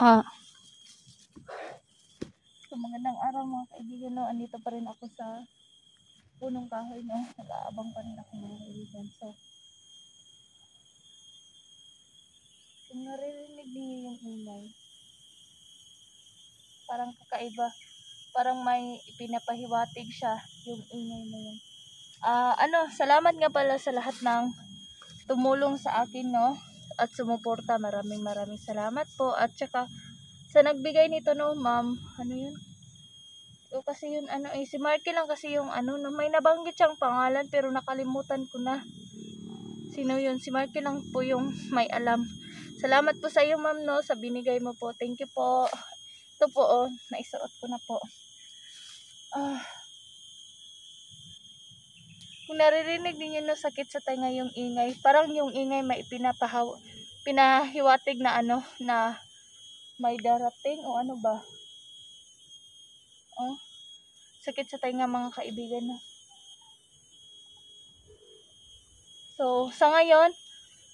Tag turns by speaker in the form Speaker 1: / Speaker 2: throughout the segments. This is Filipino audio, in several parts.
Speaker 1: Ah, so magandang araw mga kaibigan, no. Andito pa rin ako sa punong kahoy, no. Nag-aabang pa rin ako mga kaibigan. So, kung naririnig niyo yung ingay, parang kakaiba. Parang may ipinapahiwatig siya yung ingay na yun. Salamat nga pala sa lahat ng tumulong sa akin, no. At sumuporta. Maraming salamat po. At saka sa nagbigay nito, no, ma'am. Ano yun? O kasi yun, si Marky lang kasi yung no, may nabanggit siyang pangalan pero nakalimutan ko na. Sino yun? Si Marky lang po yung may alam. Salamat po sa iyo, ma'am, no, sa binigay mo po. Thank you po. Ito po, naisuot ko na po. Kung naririnig niyo no, sakit sa tenga yung ingay. Parang yung ingay may pinahiwatig na na may darating o ano ba? Sakit sa tenga mga kaibigan, no. So, sa ngayon,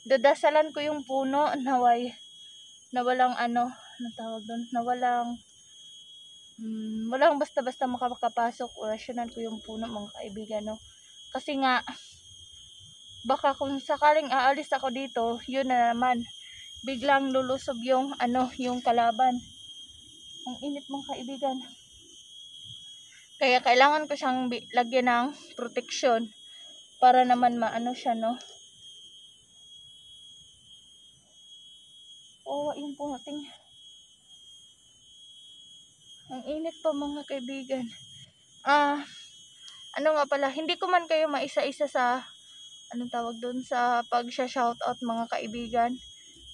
Speaker 1: dadasalan ko yung puno na walang tawag doon, na walang basta-basta makapasok. Orasyonan ko yung puno mga kaibigan, no. Kasi nga, baka kung sakaling aalis ako dito, yun na naman, biglang lulusob yung yung kalaban. Ang init mga kaibigan. Kaya kailangan ko siyang lagyan ng protection para naman maano siya, no. Yung puno, ang init pa mga kaibigan. Ano nga pala, hindi ko man kayo maisa-isa sa anong tawag doon sa pag-shoutout mga kaibigan.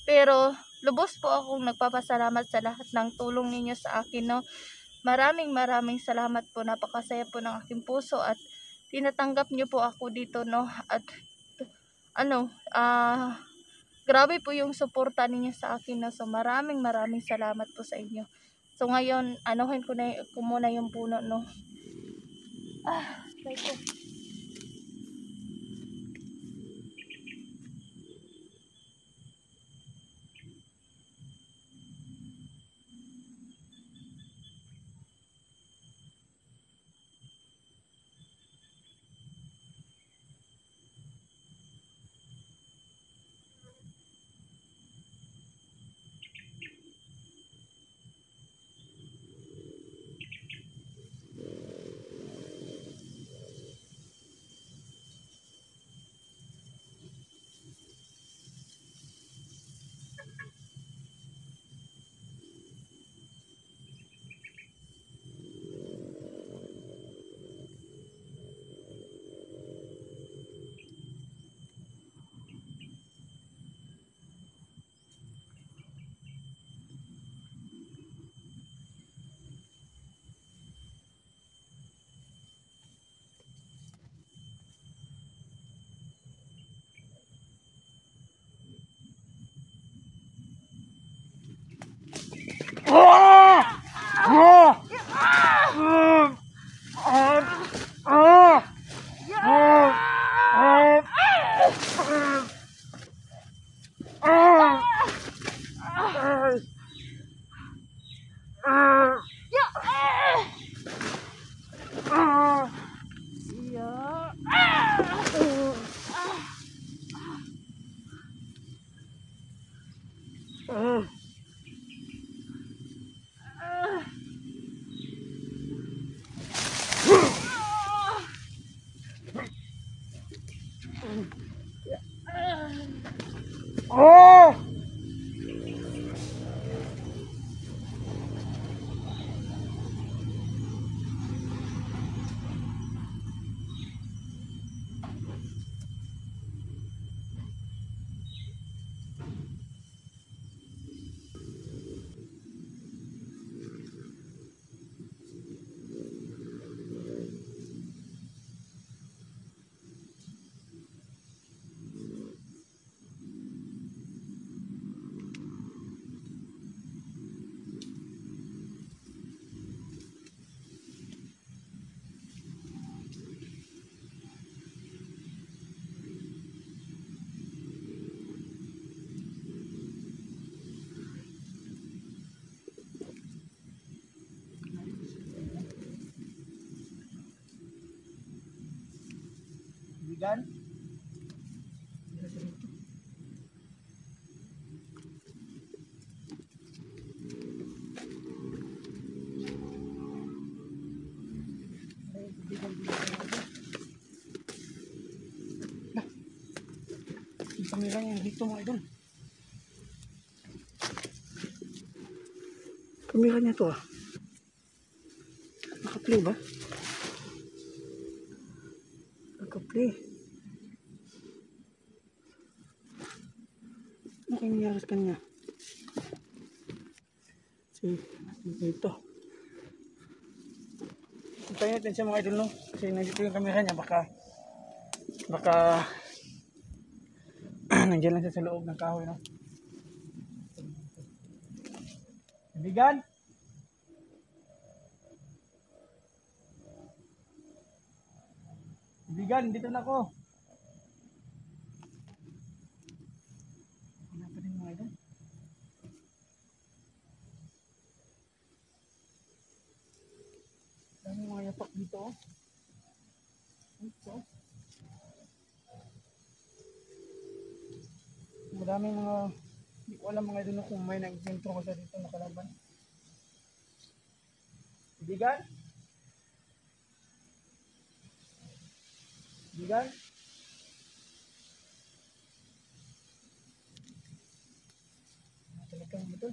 Speaker 1: Pero lubos po akong nagpapasalamat sa lahat ng tulong ninyo sa akin, no. Maraming salamat po. Napakasaya po ng aking puso at tinatanggap niyo po ako dito, no. At grabe po yung suporta ninyo sa akin, no. So maraming salamat po sa inyo. So ngayon, anuhin ko muna yung puno, no. Try ko.
Speaker 2: Kaibigan. Yung kamera niya dito mga idol. Kamera niya to ah. Naka-play ba? Naka-play. Ano kayong nangyari sa kanya? Ito. Hintayin natin siya mga idol no. Kasi nandito yung kamera niya. Baka nandiyan lang siya sa loob ng kahoy no. Kaibigan. Kaibigan, dito na ako. Wala pa rin mga idol. Dami mga yapak dito oh. Ito. Madami mga, hindi ko alam mga idol kung may nag-intro ko sa dito nakalaban. Kaibigan? Kaibigan? Talagang ito.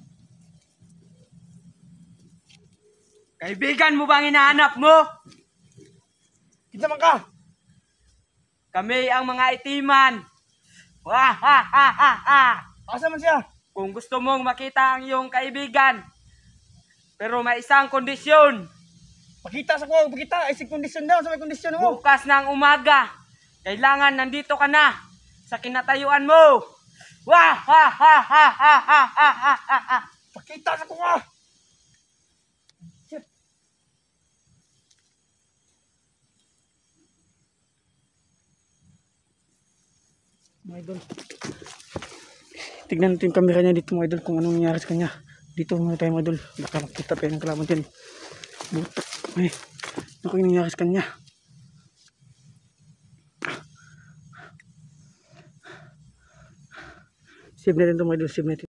Speaker 3: Kaibigan mo bang hinahanap mo?
Speaker 2: Kita man ka!
Speaker 3: Kami ang mga itiman. Wah, ha, ha, ha, ha.
Speaker 2: Asa man siya?
Speaker 3: Kung gusto mong makita ang iyong kaibigan, pero may isang kondisyon.
Speaker 2: Pakita sa ko, pakita. Ay, si kondisyon daw, sa may kondisyon mo.
Speaker 3: Bukas ng umaga, kailangan nandito ka na sa kinatayuan mo. Wah, ha, ha, ha, ha, ha, ha, ha, ha, ha.
Speaker 2: Pakita sa ko ka! Shit. Mga idol. Tignan natin yung camera niya dito mga idol kung anong nangyari sa kanya. Dito muna tayo mga idol. Baka makita tayo ng kalaban din. Buto. Ay, ano yung nangyari sa kanya? Save natin ito mga idol. Save natin.